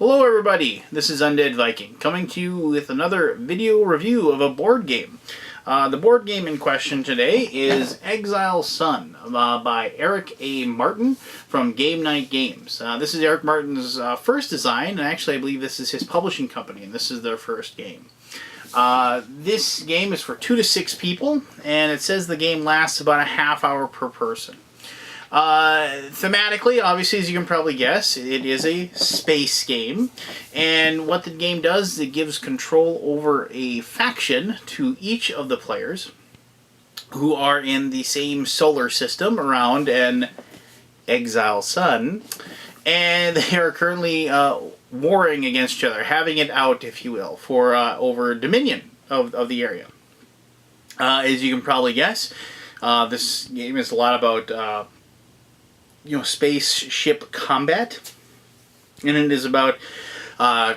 Hello everybody, this is Undead Viking, coming to you with another video review of a board game. The board game in question today is Exile Sun by Eric A. Martin from Game Night Games. This is Eric Martin's first design, and actually I believe this is his publishing company, and this is their first game. This game is for 2 to 6 people, and it says the game lasts about a half hour per person. Thematically, obviously, as you can probably guess, it is a space game, and what the game does is it gives control over a faction to each of the players who are in the same solar system around an Exile Sun, and they are currently warring against each other, having it out, if you will, for over dominion of the area. As you can probably guess, this game is a lot about spaceship combat, and it is about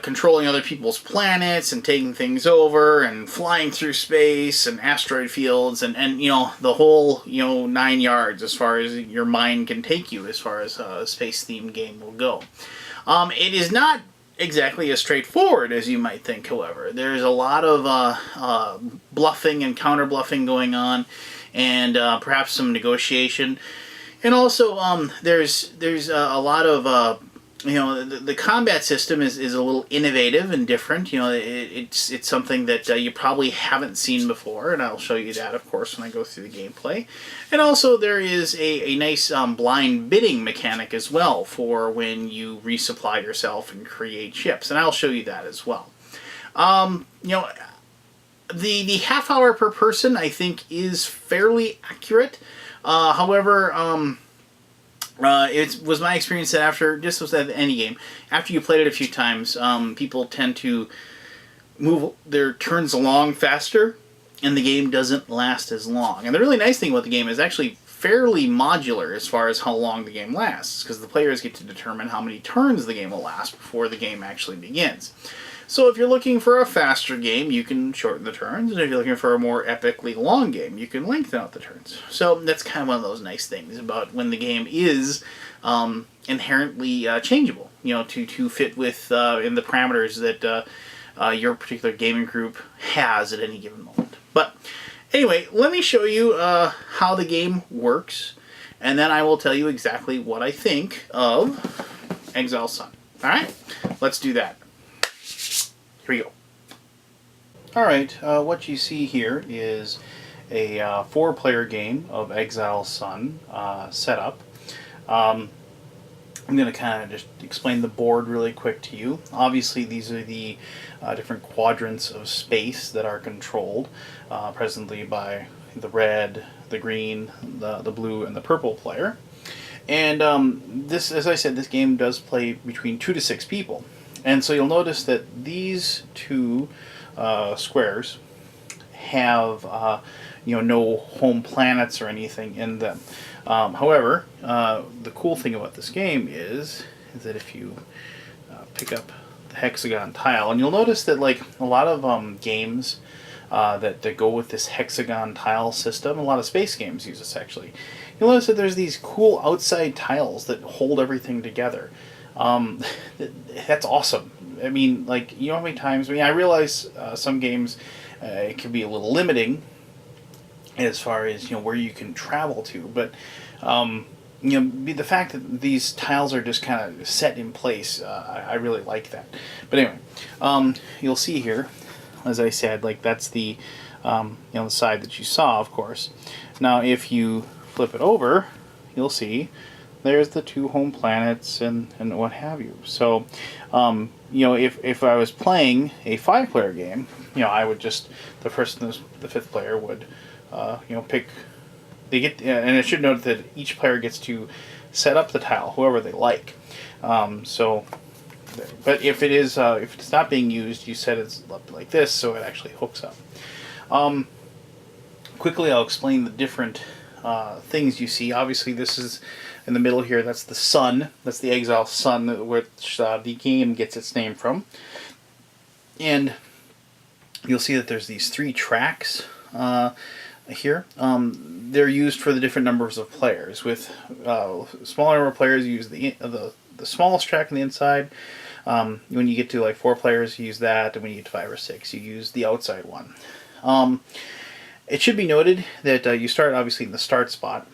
controlling other people's planets and taking things over and flying through space and asteroid fields and the whole 9 yards as far as your mind can take you as far as a space themed game will go. It is not exactly as straightforward as you might think, however. There's a lot of bluffing and counter bluffing going on, and perhaps some negotiation. And also, there's a lot of the combat system is a little innovative and different. It's something that you probably haven't seen before, and I'll show you that, of course, when I go through the gameplay. And also, there is a nice blind bidding mechanic as well for when you resupply yourself and create ships, and I'll show you that as well. The half hour per person, I think, is fairly accurate. However, it was my experience that after, just as with any game, after you played it a few times, people tend to move their turns along faster, and the game doesn't last as long. And the really nice thing about the game is actually fairly modular as far as how long the game lasts, because the players get to determine how many turns the game will last before the game actually begins. So if you're looking for a faster game, you can shorten the turns, and if you're looking for a more epically long game, you can lengthen out the turns. So that's kind of one of those nice things about when the game is inherently changeable, to fit with in the parameters that your particular gaming group has at any given moment. But anyway, let me show you how the game works, and then I will tell you exactly what I think of Exile Sun. Alright, let's do that. Here we go. Alright, what you see here is a 4-player game of Exile Sun setup. I'm going to kind of just explain the board really quick to you. Obviously, these are the different quadrants of space that are controlled presently by the red, the green, the blue, and the purple player. And this, as I said, this game does play between 2 to 6 people. And so you'll notice that these two squares have no home planets or anything in them. However, the cool thing about this game is that if you pick up the hexagon tile, and you'll notice that like a lot of games that go with this hexagon tile system, a lot of space games use this actually. You'll notice that there's these cool outside tiles that hold everything together. That's awesome. I mean, like, how many times, I realize some games it can be a little limiting as far as, where you can travel to, but, the fact that these tiles are just kind of set in place, I really like that. But anyway, you'll see here, as I said, like, that's the, the side that you saw, of course. Now, if you flip it over, you'll see there's the 2 home planets and what have you. So, if I was playing a 5-player game, I would just, the 5th player would, pick, they get, and I should note that each player gets to set up the tile, whoever they like. But if it is, if it's not being used, you set it up like this, so it actually hooks up. Quickly, I'll explain the different things you see. Obviously, this is in the middle here. That's the sun. That's the Exile Sun, which the game gets its name from. And you'll see that there's these 3 tracks here. They're used for the different numbers of players. With smaller number of players, you use the smallest track on the inside. When you get to like 4 players, you use that, and when you get to 5 or 6, you use the outside one. It should be noted that you start obviously in the start spot.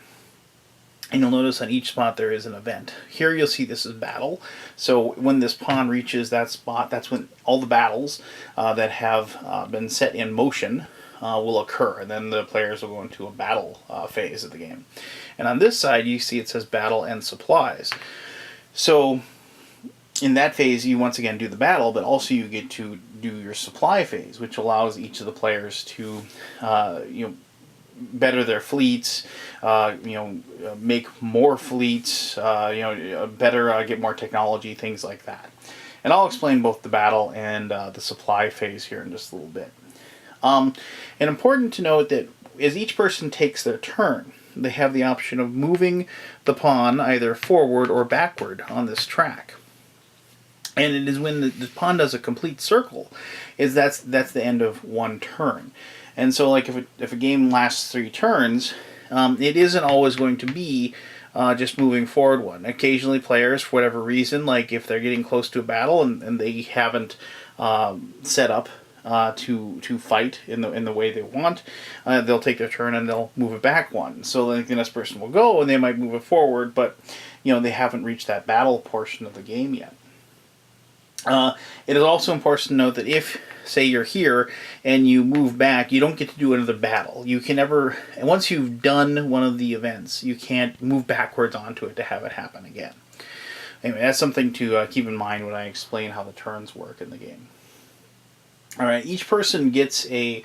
And you'll notice on each spot there is an event. Here you'll see this is battle. So when this pawn reaches that spot, that's when all the battles that have been set in motion will occur. And then the players will go into a battle phase of the game. And on this side you see it says battle and supplies. So in that phase you once again do the battle, but also you get to do your supply phase, which allows each of the players to better their fleets, make more fleets, better get more technology, things like that. And I'll explain both the battle and the supply phase here in just a little bit. And important to note that as each person takes their turn, they have the option of moving the pawn either forward or backward on this track. And it is when the pawn does a complete circle, that's the end of one turn. And so, like, if a game lasts 3 turns, it isn't always going to be just moving forward one. Occasionally, players, for whatever reason, like if they're getting close to a battle and they haven't set up to fight in the way they want, they'll take their turn and they'll move it back one. So then the next person will go and they might move it forward, but they haven't reached that battle portion of the game yet. It is also important to note that if, say, you're here and you move back, you don't get to do another battle. You can never, and once you've done one of the events, you can't move backwards onto it to have it happen again. Anyway, that's something to keep in mind when I explain how the turns work in the game. All right, each person gets a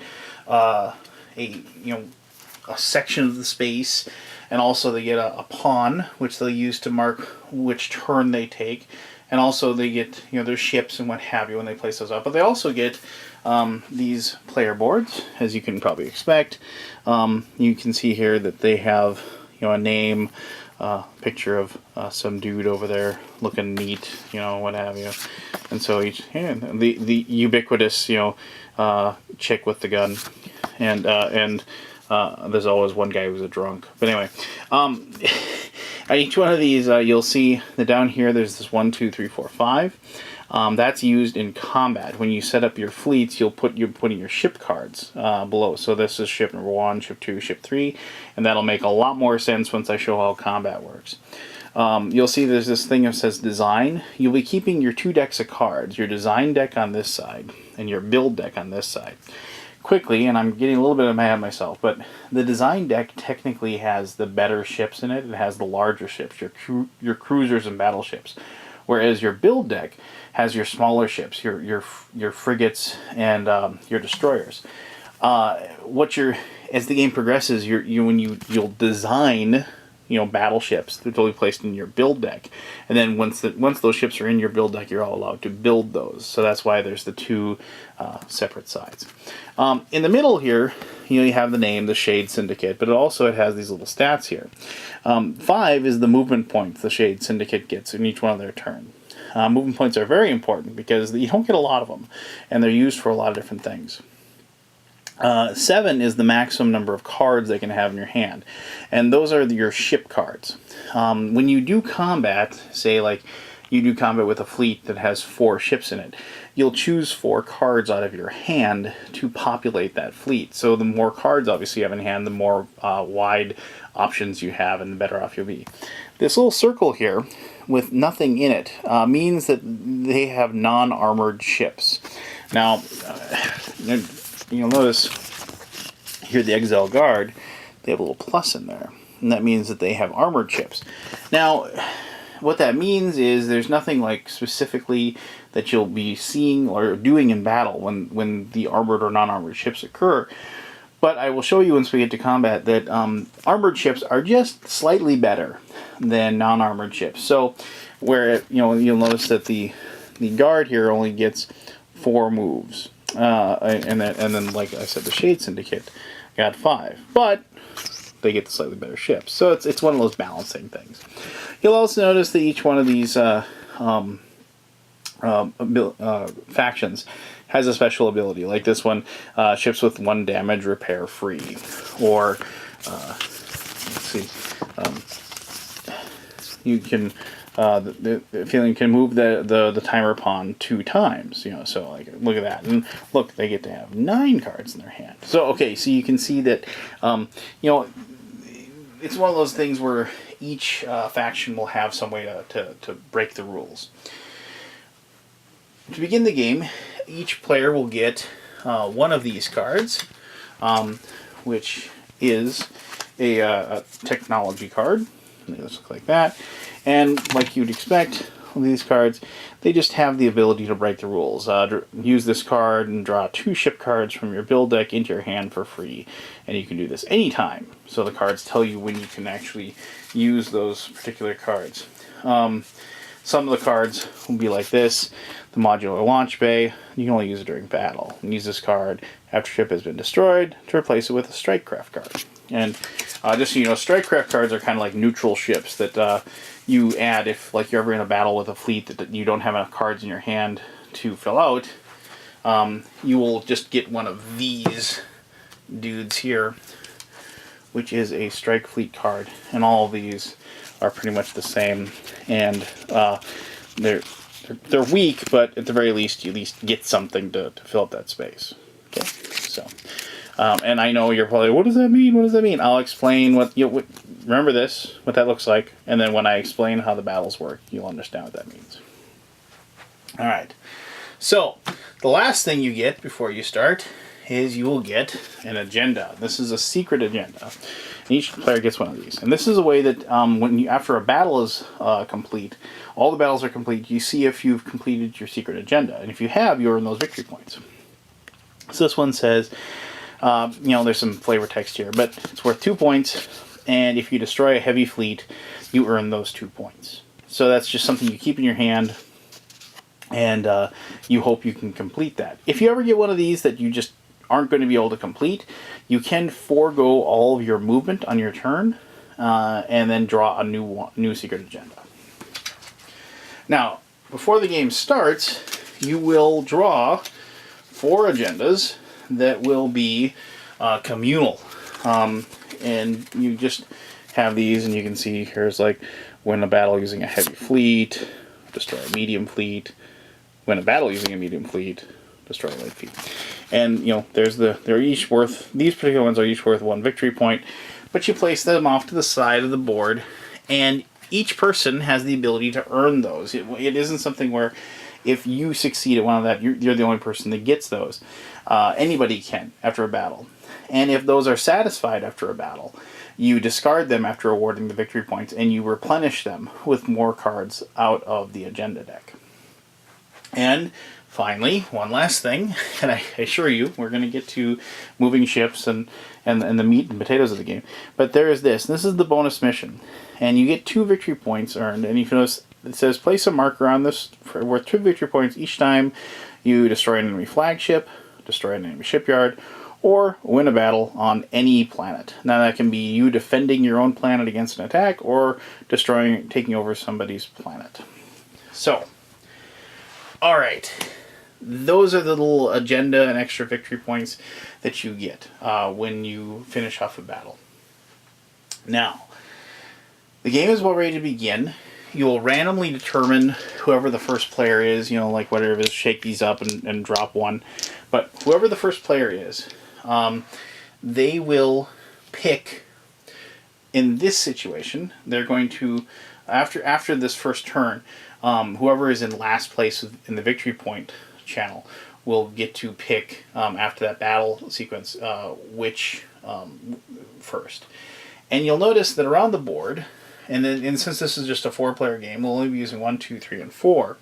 section of the space, and also they get a pawn, which they'll use to mark which turn they take. And also they get, their ships and what have you when they place those up. But they also get these player boards, as you can probably expect. You can see here that they have, a name, picture of some dude over there looking neat, what have you. And so the ubiquitous, chick with the gun. And there's always one guy who's a drunk. But anyway, on each one of these, you'll see that down here there's this 1, 2, 3, 4, 5. That's used in combat. When you set up your fleets, you're putting your ship cards below. So this is ship number 1, ship 2, ship 3, and that'll make a lot more sense once I show how combat works. You'll see there's this thing that says design. You'll be keeping your 2 decks of cards, your design deck on this side and your build deck on this side. Quickly, and I'm getting a little bit mad at myself, but the design deck technically has the better ships in it. It has the larger ships, your cruisers and battleships, whereas your build deck has your smaller ships, your frigates and your destroyers. As the game progresses, you'll design battleships that will be placed in your build deck, and then once those ships are in your build deck, you're all allowed to build those. So that's why there's the 2 separate sides. In the middle here, you have the name, the Shade Syndicate, but it has these little stats here. 5 is the movement points the Shade Syndicate gets in each one of their turn. Movement points are very important because you don't get a lot of them, and they're used for a lot of different things. 7 is the maximum number of cards they can have in your hand, and those are your ship cards. When you do combat, say like you do combat with a fleet that has 4 ships in it, you'll choose 4 cards out of your hand to populate that fleet. So the more cards obviously you have in hand, the more wide options you have and the better off you'll be. This little circle here with nothing in it means that they have non-armored ships. Now, you'll notice here the Exile Guard, they have a little plus in there, and that means that they have armored ships. Now, what that means is there's nothing like specifically that you'll be seeing or doing in battle when the armored or non-armored ships occur. But I will show you once we get to combat that armored ships are just slightly better than non-armored ships. So where you'll notice that the guard here only gets 4 moves, and then like I said, the Shade Syndicate got 5, but they get the slightly better ships. So it's one of those balancing things. You'll also notice that each one of these factions has a special ability. Like this one, ships with 1 damage repair free. Or, let's see, you can the feeling can move the timer pawn 2 times. So like look at that, and look, they get to have 9 cards in their hand. So okay, so you can see that it's one of those things where each faction will have some way to break the rules. To begin the game, each player will get one of these cards, which is a technology card. They just look like that. And like you'd expect, these cards, they just have the ability to break the rules. Use this card and draw 2 ship cards from your build deck into your hand for free. And you can do this anytime. So the cards tell you when you can actually use those particular cards. Some of the cards will be like this. The modular launch bay, you can only use it during battle. And use this card after ship has been destroyed to replace it with a strikecraft card. And just so you know, strikecraft cards are kind of like neutral ships that you add if like you're ever in a battle with a fleet that you don't have enough cards in your hand to fill out. You will just get one of these dudes here, which is a strike fleet card, and all of these are pretty much the same, and they're weak, but at the very least you at least get something to fill up that space. Okay, so and I know you're probably, what does that mean? What does that mean? I'll explain remember this, what that looks like, and then when I explain how the battles work, you'll understand what that means. All right, so the last thing you get before you start is you will get an agenda. This is a secret agenda. And each player gets one of these. And this is a way that after a battle is complete, all the battles are complete, you see if you've completed your secret agenda. And if you have, you earn those victory points. So this one says, there's some flavor text here, but it's worth 2 points. And if you destroy a heavy fleet, you earn those 2 points. So that's just something you keep in your hand, and you hope you can complete that. If you ever get one of these that you just aren't going to be able to complete, you can forego all of your movement on your turn and then draw a new secret agenda. Now, before the game starts, you will draw 4 agendas that will be communal. And you just have these, and you can see here's like win a battle using a heavy fleet, destroy a medium fleet, win a battle using a medium fleet, destroy a light fleet. And these particular ones are each worth 1 victory point, but you place them off to the side of the board, and each person has the ability to earn those. It isn't something where if you succeed at one of that, you're the only person that gets those. Anybody can after a battle. And if those are satisfied after a battle, you discard them after awarding the victory points, and you replenish them with more cards out of the agenda deck. And finally, one last thing, and I assure you, we're going to get to moving ships and the meat and potatoes of the game. But there is this. This is the bonus mission. And you get 2 victory points earned. And if you notice, it says place a marker on this worth 2 victory points each time you destroy an enemy flagship, destroy an enemy shipyard, or win a battle on any planet. Now that can be you defending your own planet against an attack, or taking over somebody's planet. So, alright. Those are the little agenda and extra victory points that you get when you finish off a battle. Now, the game is about ready to begin. You will randomly determine whoever the first player is, like whatever it is, shake these up and drop one. But whoever the first player is, they will pick, in this situation, they're going to, after this first turn, whoever is in last place in the victory point channel will get to pick, after that battle sequence, which first. And you'll notice that around the board, and since this is just a 4-player game, we'll only be using 1, 2, 3, and 4.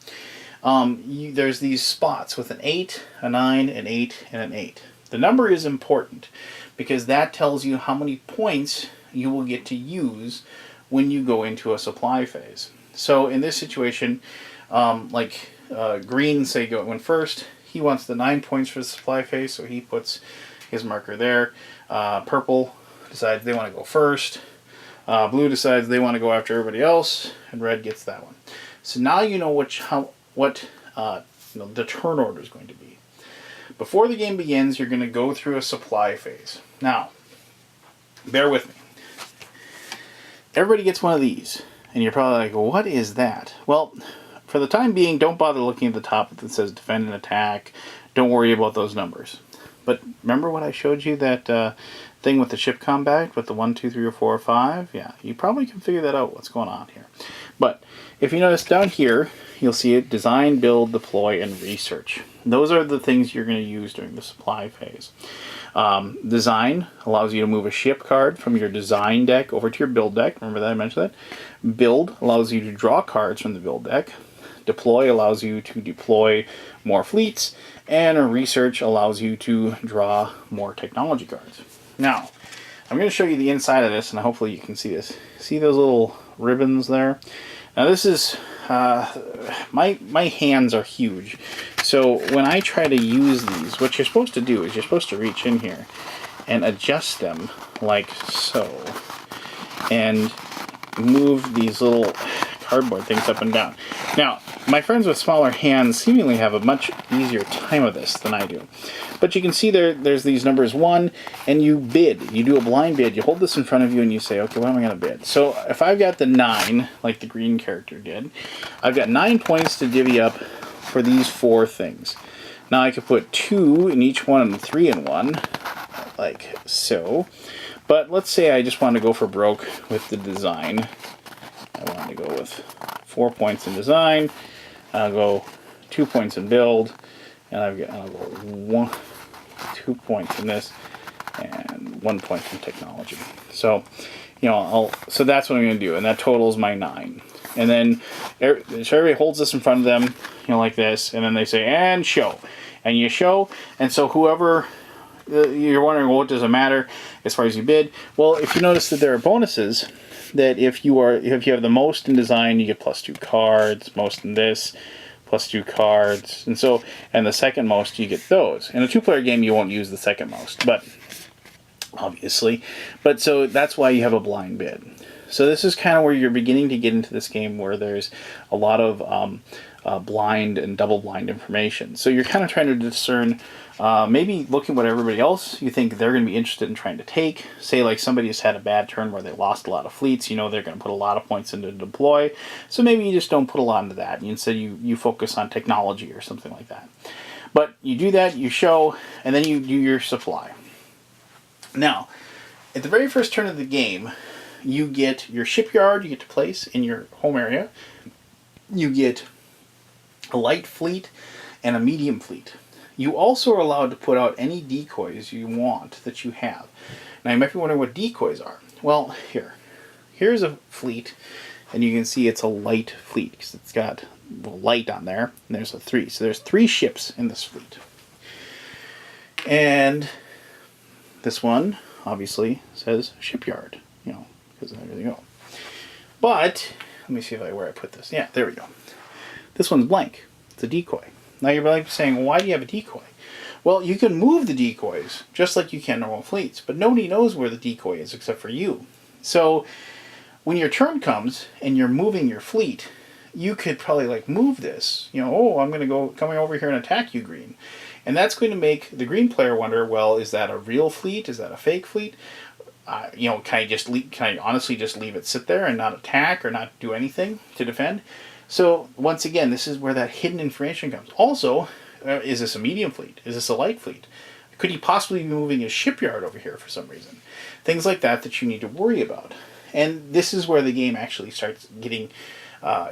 There's these spots with an 8, a 9, an 8, and an 8. The number is important because that tells you how many points you will get to use when you go into a supply phase. So in this situation, green, say, went first, he wants the 9 points for the supply phase, so he puts his marker there. Purple decides they want to go first. Blue decides they want to go after everybody else, and red gets that one. So now you know what the turn order is going to be. Before the game begins, you're going to go through a supply phase. Now, bear with me. Everybody gets one of these, And you're probably like, well, what is that? Well, for the time being, don't bother looking at the top that says defend and attack. Don't worry about those numbers. But remember what I showed you, that thing with the ship combat, with the 1, 2, 3, or 4, or 5? Yeah, you probably can figure that out, what's going on here. But if you notice down here, you'll see it: design, build, deploy, and research. Those are the things you're going to use during the supply phase. Design allows you to move a ship card from your design deck over to your build deck. Remember that I mentioned that? Build allows you to draw cards from the build deck. Deploy allows you to deploy more fleets. And research allows you to draw more technology cards. Now, I'm going to show you the inside of this, and hopefully you can see this. See those little ribbons there? Now this is, my hands are huge. So when I try to use these, what you're supposed to do is you're supposed to reach in here and adjust them like so. And move these little cardboard things up and down. Now, my friends with smaller hands seemingly have a much easier time of this than I do. But you can see there's these numbers 1, and you bid. You do a blind bid. You hold this in front of you and you say, okay, what am I going to bid? So if I've got the 9, like the green character did, I've got 9 points to divvy up for these 4 things. Now I could put 2 in each one and 3 in one, like so. But let's say I just want to go for broke with the design. I want to go with 4 points in design. I'll go 2 points in build, and I'll go 2 points in this, and 1 point in technology. So, so that's what I'm going to do, and that totals my 9. And then, so everybody holds this in front of them, like this, and then they say, and show. And you show, and so whoever, you're wondering, well, what does it matter as far as you bid? Well, if you notice that there are bonuses, that if you have the most in design, you get +2 cards, most in this, +2 cards, and the second most, you get those. In a 2-player game, you won't use the second most, but obviously. But so that's why you have a blind bid. So this is kind of where you're beginning to get into this game where there's a lot of blind and double blind information. So you're kind of trying to discern, maybe looking at what everybody else you think they're going to be interested in trying to take. Say like somebody has had a bad turn where they lost a lot of fleets, they're going to put a lot of points into deploy. So maybe you just don't put a lot into that. Instead you focus on technology or something like that. But you do that, you show, and then you do your supply. Now, at the very first turn of the game, you get your shipyard you get to place in your home area. You get a light fleet and a medium fleet. You also are allowed to put out any decoys you want that you have. Now you might be wondering what decoys are. Well, here's a fleet, and you can see it's a light fleet because it's got the light on there, and there's a 3. So there's 3 ships in this fleet. And this one obviously says shipyard, because there you go. But let me see where I put this. Yeah, there we go. This one's blank. It's a decoy. Now you're probably saying, well, why do you have a decoy? Well, you can move the decoys just like you can normal fleets, but nobody knows where the decoy is except for you. So when your turn comes and you're moving your fleet, you could probably move this. Oh, I'm going to coming over here and attack you, green. And that's going to make the green player wonder, well, is that a real fleet? Is that a fake fleet? Can I honestly just leave it sit there and not attack or not do anything to defend? So once again, this is where that hidden information comes. Also, is this a medium fleet? Is this a light fleet? Could he possibly be moving his shipyard over here for some reason? Things like that you need to worry about. And this is where the game actually starts getting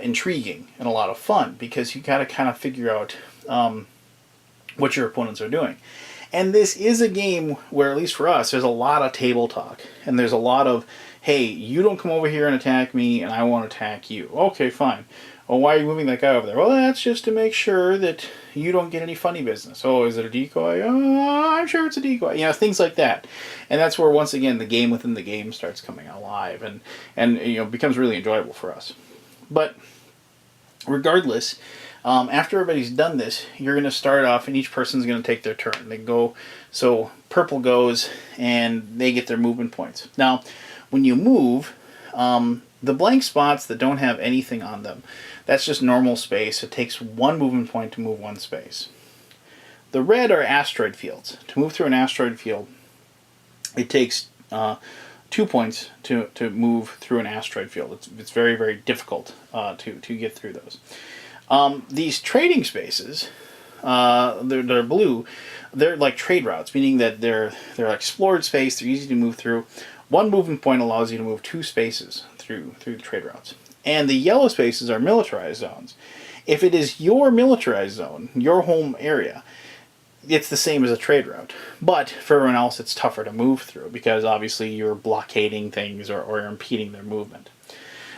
intriguing and a lot of fun, because you got to kind of figure out what your opponents are doing. And this is a game where, at least for us, there's a lot of table talk. And there's a lot of, hey, you don't come over here and attack me, and I want to attack you. Okay, fine. Well, why are you moving that guy over there? Well, that's just to make sure that you don't get any funny business. Oh, is it a decoy? Oh, I'm sure it's a decoy. Things like that. And that's where, once again, the game within the game starts coming alive and becomes really enjoyable for us. But regardless, after everybody's done this, you're going to start off, and each person's going to take their turn. They go, so purple goes, and they get their movement points. Now, when you move, the blank spots that don't have anything on them, that's just normal space. It takes 1 movement point to move 1 space. The red are asteroid fields. To move through an asteroid field, it takes 2 2 points to move through an asteroid field. It's very, very difficult to get through those. These trading spaces, they're blue. They're like trade routes, meaning that they're explored space. They're easy to move through. One movement point allows you to move 2 spaces through the trade routes. And the yellow spaces are militarized zones. If it is your militarized zone, your home area, it's the same as a trade route. But for everyone else, it's tougher to move through because obviously you're blockading things or you're impeding their movement.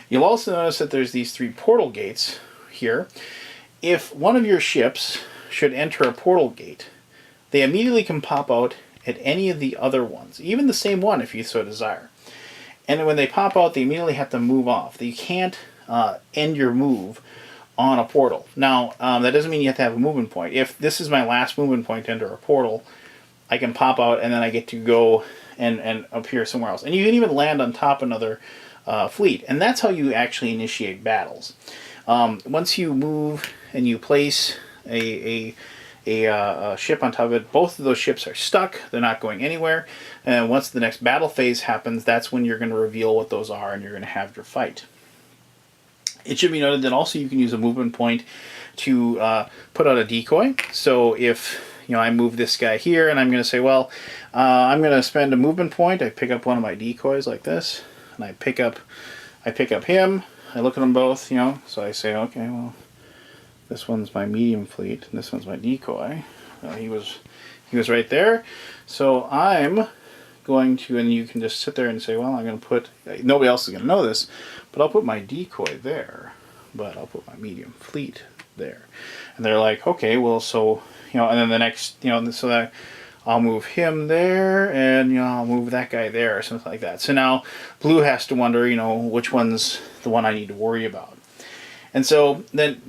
You'll also notice that there's these 3 portal gates here. If one of your ships should enter a portal gate, they immediately can pop out at any of the other ones, even the same one if you so desire. And when they pop out, they immediately have to move off. You can't end your move on a portal. Now, that doesn't mean you have to have a movement point. If this is my last movement point to enter a portal, I can pop out and then I get to go and appear somewhere else. And you can even land on top of another fleet. And that's how you actually initiate battles. Once you move and you place a ship on top of it, both of those ships are stuck. They're not going anywhere. And once the next battle phase happens, that's when you're going to reveal what those are and you're going to have your fight. It should be noted that also you can use a movement point to put out a decoy. So if I move this guy here and I'm going to say, well, I'm going to spend a movement point. I pick up one of my decoys like this, and I pick up him. I look at them both, so I say, okay, well, this one's my medium fleet, and this one's my decoy. He was right there. So I'm going to, and you can just sit there and say, well, I'm going to put, nobody else is going to know this, but I'll put my decoy there, but I'll put my medium fleet there. And they're like, okay, well, so, and then the next, so that I'll move him there, and, I'll move that guy there, or something like that. So now blue has to wonder, which one's the one I need to worry about. And so then,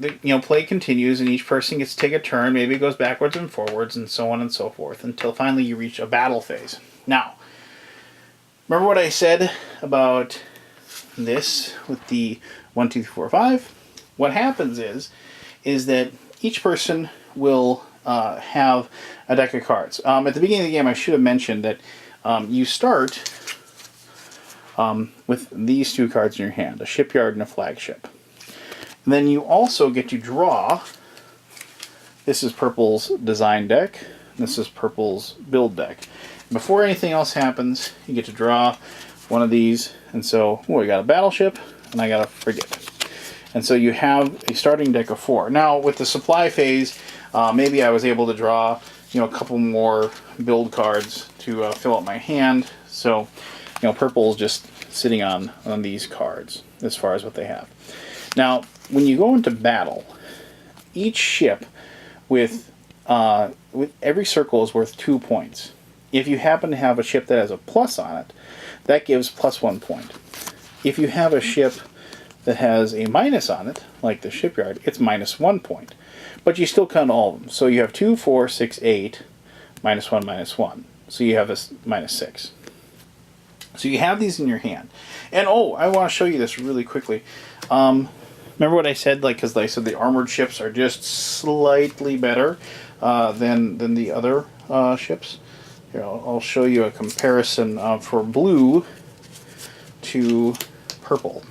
play continues, and each person gets to take a turn. Maybe it goes backwards and forwards, and so on and so forth, until finally you reach a battle phase. Now, remember what I said about this with the 1, 2, 3, 4, 5? What happens is that each person will have a deck of cards. At the beginning of the game, I should have mentioned that you start with these 2 cards in your hand, a shipyard and a flagship. And then you also get to draw. This is purple's design deck. This is purple's build deck. Before anything else happens, you get to draw one of these. And so, we got a battleship, and I got a frigate. And so you have a starting deck of 4. Now, with the supply phase, maybe I was able to draw, a couple more build cards to fill out my hand. So, purple is just sitting on these cards as far as what they have. Now, when you go into battle, each ship with every circle is worth 2 points. If you happen to have a ship that has a plus on it, that gives plus 1 point. If you have a ship that has a minus on it, like the shipyard, it's minus 1 point. But you still count all of them. So you have 2, 4, 6, 8, minus 1, minus 1. So you have this minus 6. So you have these in your hand. And I want to show you this really quickly. Remember what I said? Because I said the armored ships are just slightly better than the other ships. Here, I'll show you a comparison for blue to purple.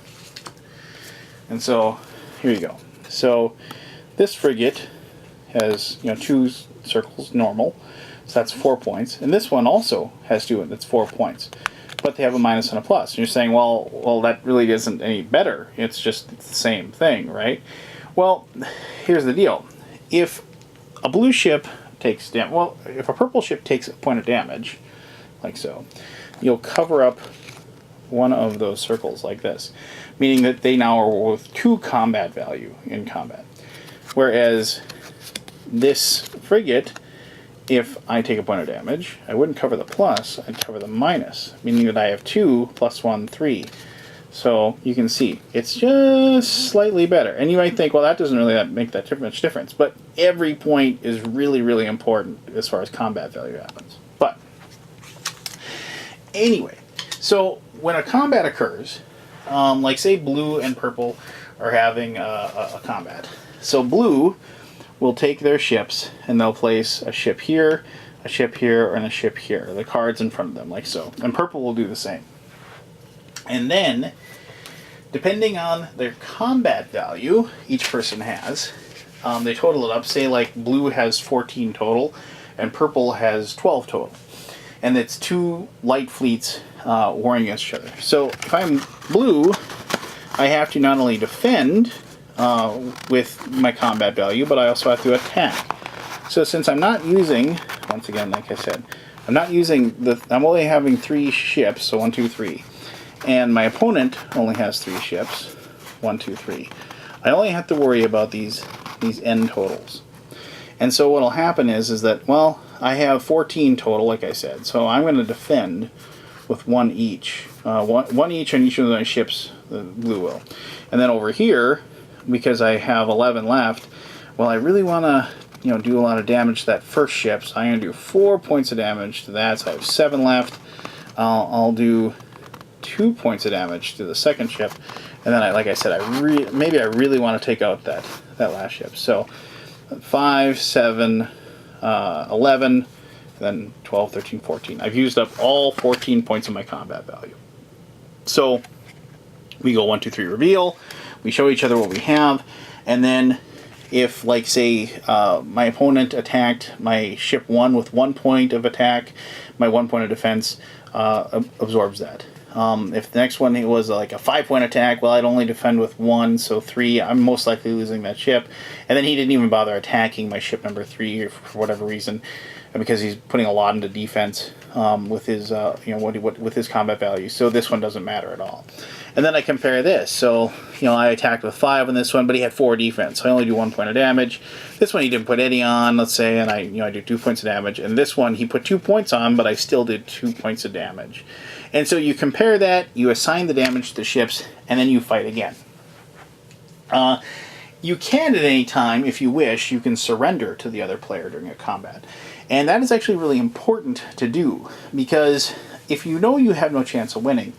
And so, here you go. So, this frigate has 2 circles, normal. So that's 4 points. And this one also has 2, that's 4 points. But they have a minus and a plus. And you're saying, well, that really isn't any better. It's the same thing, right? Well, here's the deal. If a blue ship takes damage, if a purple ship takes a point of damage, like so, you'll cover up one of those circles like this, meaning that they now are worth 2 combat value in combat. Whereas this frigate, if I take a point of damage, I wouldn't cover the plus, I'd cover the minus, meaning that I have 2 plus 1, 3. So you can see, it's just slightly better. And you might think, well, that doesn't really make that much difference. But every point is really, really important as far as combat value happens. But anyway, so when a combat occurs, like say blue and purple are having a combat. So blue will take their ships and they'll place a ship here, and a ship here, the cards in front of them, like so. And purple will do the same. And then, depending on their combat value each person has, they total it up. Say like blue has 14 total, and purple has 12 total. And it's two light fleets warring against each other. So if I'm blue, I have to not only defend with my combat value, but I also have to attack. So since I'm not using, once again, like I said, I'm only having 3 ships, so 1, 2, 3. And my opponent only has 3 ships, 1, 2, 3. I only have to worry about these end totals. And so what'll happen is that, well, I have 14 total, like I said, so I'm going to defend with 1 each. One each on each of my ships, the blue will. And then over here, because I have 11 left, well, I really want to do a lot of damage to that first ship, so I'm going to do 4 points of damage to that, so I have 7 left. I'll do 2 points of damage to the second ship, and then, like I said, maybe I really want to take out that last ship. So 5, 7, 11, then 12, 13, 14. I've used up all 14 points of my combat value. So we go 1, 2, 3 reveal, we show each other what we have, and then if, like, say, my opponent attacked my ship 1 with 1 point of attack, my 1 point of defense absorbs that. If the next one was like a 5-point attack, well, I'd only defend with 1, so 3. I'm most likely losing that ship. And then he didn't even bother attacking my ship number 3 for whatever reason, because he's putting a lot into defense with his with his combat value. So this one doesn't matter at all. And then I compare this. So I attacked with 5 on this one, but he had 4 defense. So I only do 1 point of damage. This one he didn't put any on, let's say, and I do 2 points of damage. And this one he put 2 points on, but I still did 2 points of damage. And so you compare that, you assign the damage to the ships, and then you fight again. You can, at any time, if you wish, you can surrender to the other player during a combat. And that is actually really important to do, because if you know you have no chance of winning,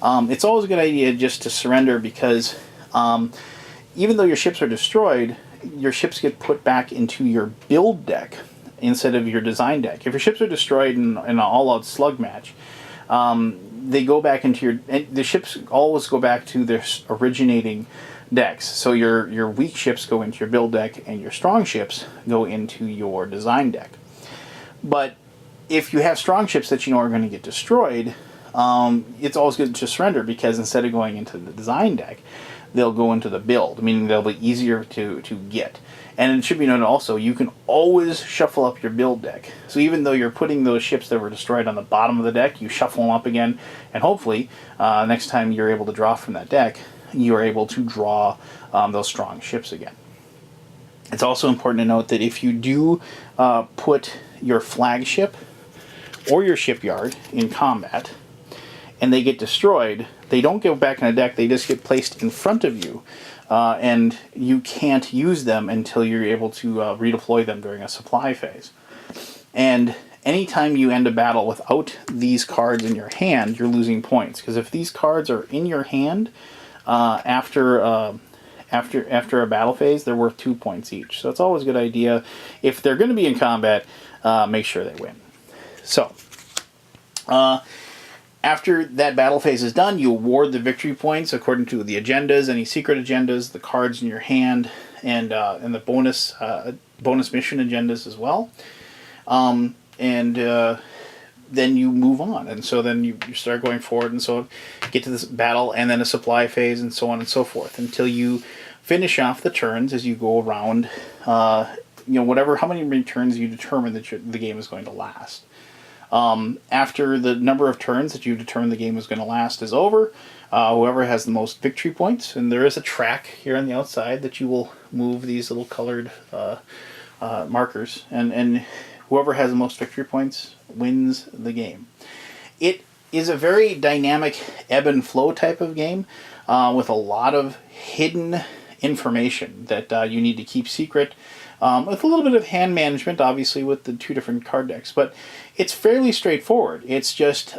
it's always a good idea just to surrender, because even though your ships are destroyed, your ships get put back into your build deck instead of your design deck. If your ships are destroyed in an all-out slug match, they go back into the ships always go back to their originating decks. So your weak ships go into your build deck, and your strong ships go into your design deck. But if you have strong ships that are going to get destroyed, it's always good to surrender, because instead of going into the design deck, they'll go into the build, meaning they'll be easier to get. And it should be noted also, you can always shuffle up your build deck. So even though you're putting those ships that were destroyed on the bottom of the deck, you shuffle them up again, and hopefully next time you're able to draw from that deck, you're able to draw those strong ships again. It's also important to note that if you do put your flagship or your shipyard in combat, and they get destroyed, they don't go back in the deck, they just get placed in front of you. And you can't use them until you're able to redeploy them during a supply phase. And anytime you end a battle without these cards in your hand, you're losing points. Because if these cards are in your hand after a battle phase, they're worth 2 points each. So it's always a good idea, if they're going to be in combat, make sure they win. So, after that battle phase is done, you award the victory points according to the agendas, any secret agendas, the cards in your hand, and the bonus mission agendas as well. Then you move on, and so then you start going forward, and so get to this battle, and then a supply phase, and so on and so forth, until you finish off the turns as you go around. How many turns you determine that the game is going to last. After the number of turns that you determine the game is going to last is over, whoever has the most victory points, and there is a track here on the outside that you will move these little colored markers, and whoever has the most victory points wins the game. It is a very dynamic ebb and flow type of game with a lot of hidden information that you need to keep secret. With a little bit of hand management, obviously, with the 2 different card decks. But it's fairly straightforward. It's just,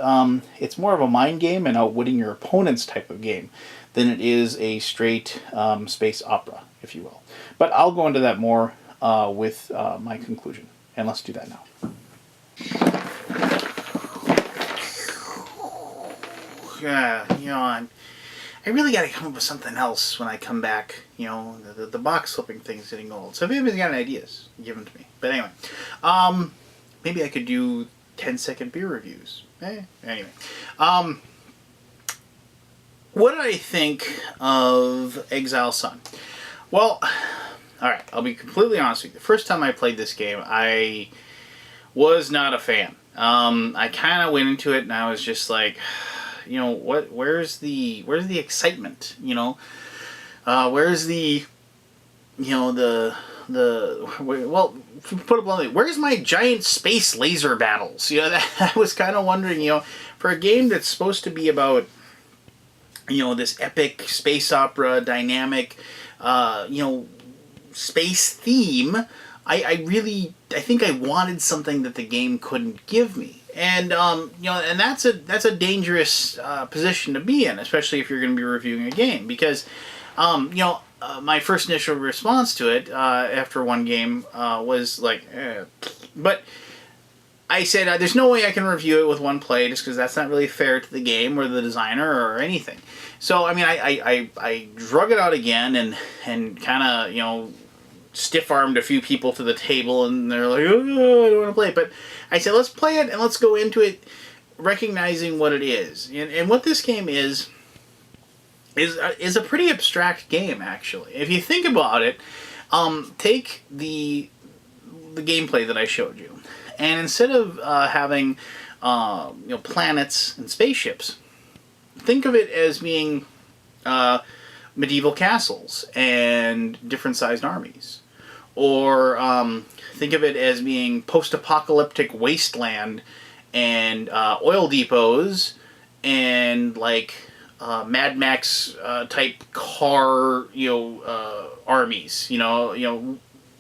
it's more of a mind game and outwitting your opponents type of game than it is a straight space opera, if you will. But I'll go into that more with my conclusion. And let's do that now. I really got to come up with something else when I come back. The box flipping thing's getting old. So if anybody's got any ideas, give them to me. But anyway, maybe I could do 10-second beer reviews. Anyway, what did I think of Exile Sun? Well, alright, I'll be completely honest with you. The first time I played this game, I was not a fan. I kind of went into it and I was just like, where's the excitement? Where's the well, to put it bluntly, where's my giant space laser battles? I was kind of wondering, for a game that's supposed to be about, this epic space opera, dynamic, space theme, I think I wanted something that the game couldn't give me. And, and that's a dangerous position to be in, especially if you're going to be reviewing a game, because, my first initial response to it after one game was like, but I said, there's no way I can review it with one play just because that's not really fair to the game or the designer or anything. So, I mean, I drug it out again and kind of, stiff-armed a few people to the table, and they're like, oh, I don't want to play it. But I said, let's play it, and let's go into it recognizing what it is. And what this game is a pretty abstract game, actually. If you think about it, take the gameplay that I showed you, and instead of having planets and spaceships, think of it as being medieval castles and different sized armies. Or think of it as being post-apocalyptic wasteland and oil depots and like Mad Max type car armies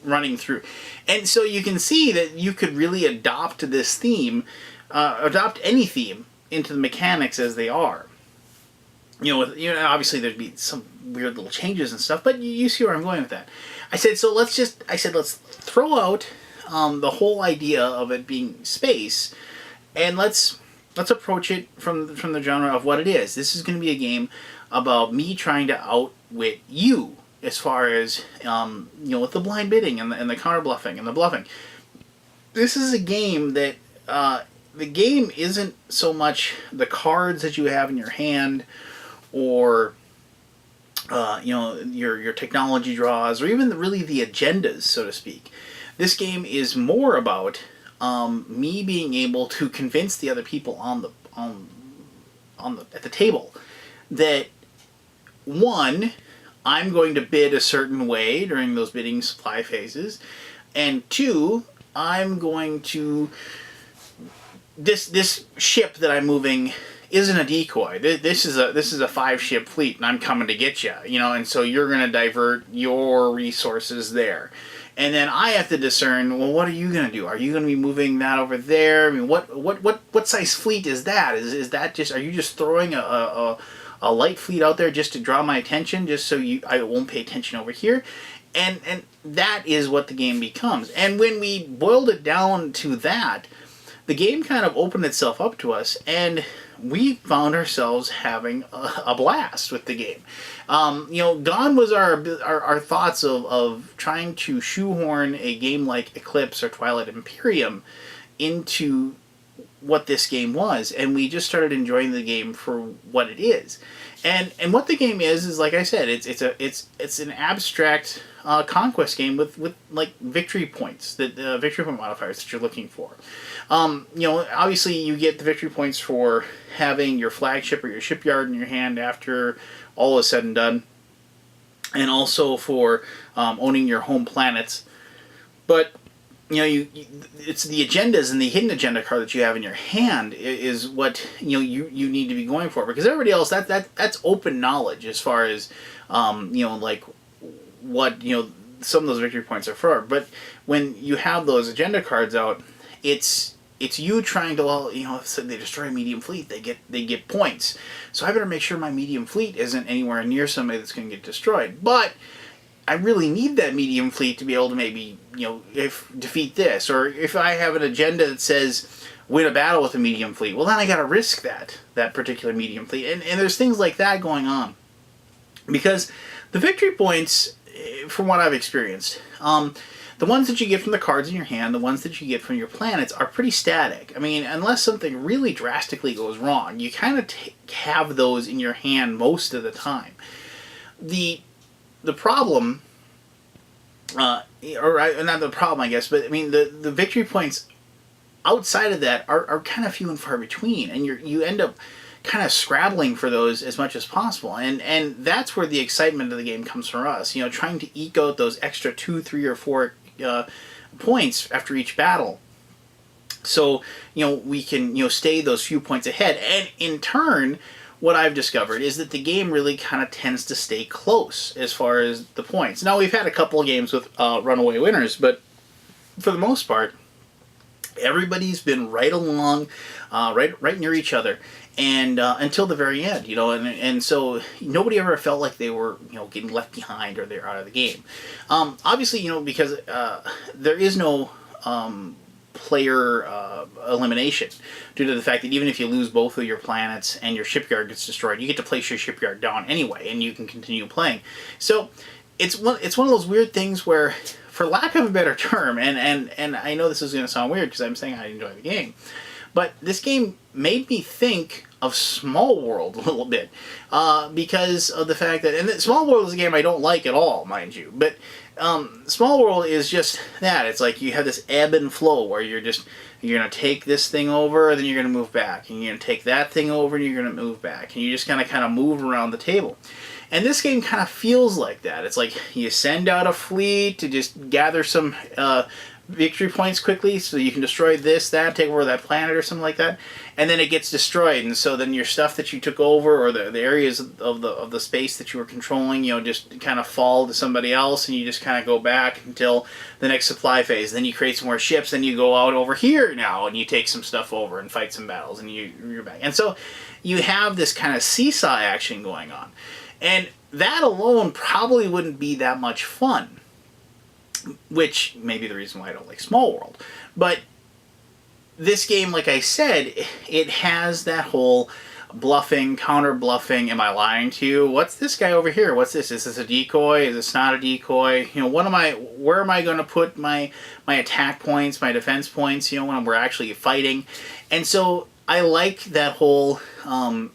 running through. And so you can see that you could really adopt this theme, adopt any theme into the mechanics as they are. Obviously there'd be some weird little changes and stuff, but you see where I'm going with that. I said, let's throw out the whole idea of it being space, and let's approach it from the genre of what it is. This is going to be a game about me trying to outwit you, as far as with the blind bidding and the counter bluffing and the bluffing. This is a game that the game isn't so much the cards that you have in your hand, or your technology draws, or even really the agendas, so to speak. This game is more about me being able to convince the other people at the table that, one, I'm going to bid a certain way during those bidding supply phases, and two, I'm going to this ship that I'm moving isn't a decoy. This is a 5-ship fleet, and I'm coming to get you. And so you're going to divert your resources there, and then I have to discern. Well, what are you going to do? Are you going to be moving that over there? I mean, what size fleet is that? Is that just? Are you just throwing a light fleet out there just to draw my attention, just so I won't pay attention over here? And that is what the game becomes. And when we boiled it down to that, the game kind of opened itself up to us, and we found ourselves having a blast with the game. Gone was our thoughts of trying to shoehorn a game like Eclipse or Twilight Imperium into what this game was, and we just started enjoying the game for what it is. And what the game is like I said, it's an abstract conquest game with like victory points, victory point modifiers that you're looking for. Obviously you get the victory points for having your flagship or your shipyard in your hand after all is said and done, and also for owning your home planets. But it's the agendas, and the hidden agenda card that you have in your hand is what you need to be going for, because everybody else that's open knowledge as far as like what some of those victory points are for. But when you have those agenda cards out, it's you trying to, if they destroy a medium fleet, they get points. So I better make sure my medium fleet isn't anywhere near somebody that's going to get destroyed. But I really need that medium fleet to be able to maybe, if defeat this, or if I have an agenda that says win a battle with a medium fleet, well then I got to risk that particular medium fleet, and there's things like that going on, because the victory points, from what I've experienced, the ones that you get from the cards in your hand, the ones that you get from your planets, are pretty static. I mean, unless something really drastically goes wrong, you kind of have those in your hand most of the time. The problem, or not the problem, I guess, but I mean, the victory points outside of that are kind of few and far between, and you end up kind of scrabbling for those as much as possible, and that's where the excitement of the game comes from us. Trying to eke out those extra 2, 3, or 4 points after each battle, so we can stay those few points ahead. And in turn, what I've discovered is that the game really kind of tends to stay close as far as the points. Now, we've had a couple of games with runaway winners, but for the most part, everybody's been right along, right near each other, and until the very end, and so nobody ever felt like they were getting left behind or they're out of the game. Obviously, because there is no player elimination, due to the fact that even if you lose both of your planets and your shipyard gets destroyed, you get to place your shipyard down anyway, and you can continue playing. So it's one of those weird things where, for lack of a better term, and I know this is going to sound weird because I'm saying I enjoy the game, but this game made me think of Small World a little bit, because of the fact that, and Small World is a game I don't like at all, mind you, but Small World is just that. It's like you have this ebb and flow where you're going to take this thing over, and then you're going to move back, and you're going to take that thing over, and you're going to move back, and you just kind of move around the table. And this game kind of feels like that. It's like you send out a fleet to just gather some victory points quickly so you can destroy this, that, take over that planet or something like that, and then it gets destroyed, and so then your stuff that you took over, or the areas of the space that you were controlling, just kind of fall to somebody else, and you just kind of go back until the next supply phase. Then you create some more ships, then you go out over here now, and you take some stuff over and fight some battles, and you're back. And so you have this kind of seesaw action going on. And that alone probably wouldn't be that much fun, which may be the reason why I don't like Small World. But this game, like I said, it has that whole bluffing, counter-bluffing. Am I lying to you? What's this guy over here? What's this? Is this a decoy? Is this not a decoy? Where am I going to put my attack points, my defense points, when we're actually fighting? And so I like that whole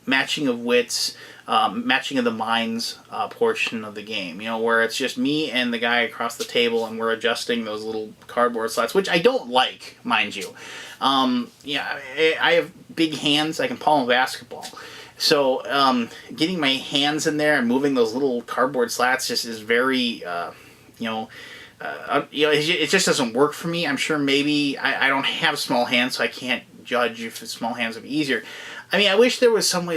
matching of wits, matching of the minds portion of the game, where it's just me and the guy across the table, and we're adjusting those little cardboard slots, which I don't like, mind you. I have big hands. I can palm a basketball. So getting my hands in there and moving those little cardboard slats just is very, it just doesn't work for me. I'm sure maybe I don't have small hands, so I can't judge if small hands would be easier. I mean, I wish there was some way,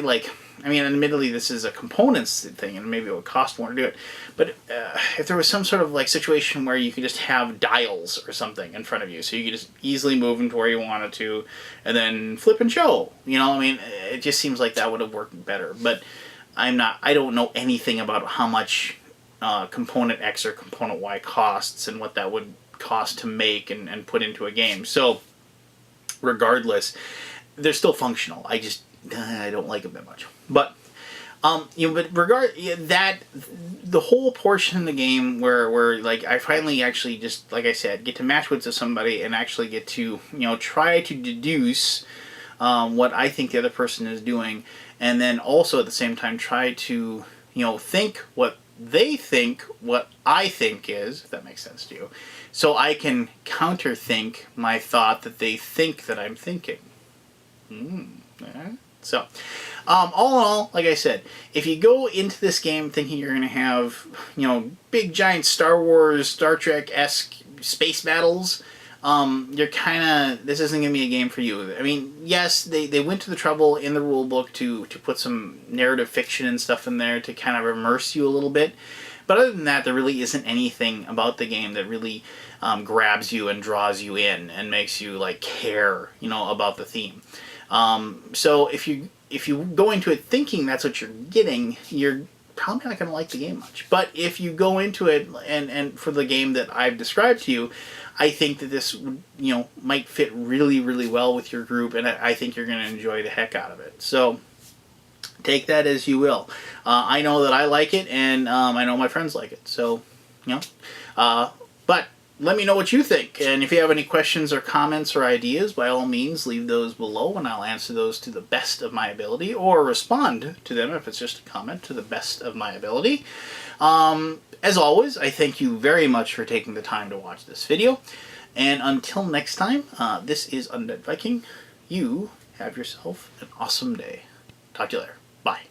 admittedly this is a components thing, and maybe it would cost more to do it, but if there was some sort of situation where you could just have dials or something in front of you, so you could just easily move them to where you wanted to, and then flip and show, it just seems like that would have worked better. But I don't know anything about how much component X or component Y costs, and what that would cost to make and put into a game. So regardless, they're still functional. I don't like them that much. But that the whole portion of the game where I finally actually, just like I said, get to match wits with somebody and actually get to try to deduce what I think the other person is doing, and then also at the same time try to think what they think what I think is, if that makes sense to you, so I can counter-think my thought that they think that I'm thinking. So, all in all, like I said, if you go into this game thinking you're going to have, big giant Star Wars, Star Trek-esque space battles, this isn't going to be a game for you. I mean, yes, they went to the trouble in the rule book to put some narrative fiction and stuff in there to kind of immerse you a little bit. But other than that, there really isn't anything about the game that really grabs you and draws you in and makes you care, about the theme. So if you go into it thinking that's what you're getting, you're probably not going to like the game much. But if you go into it and for the game that I've described to you, I think that this would, might fit really, really well with your group, and I think you're going to enjoy the heck out of it. So take that as you will. I know that I like it, and I know my friends like it. So, but let me know what you think. And if you have any questions or comments or ideas, by all means, leave those below, and I'll answer those to the best of my ability, or respond to them if it's just a comment to the best of my ability. As always, I thank you very much for taking the time to watch this video. And until next time, this is Undead Viking. You have yourself an awesome day. Talk to you later. Bye.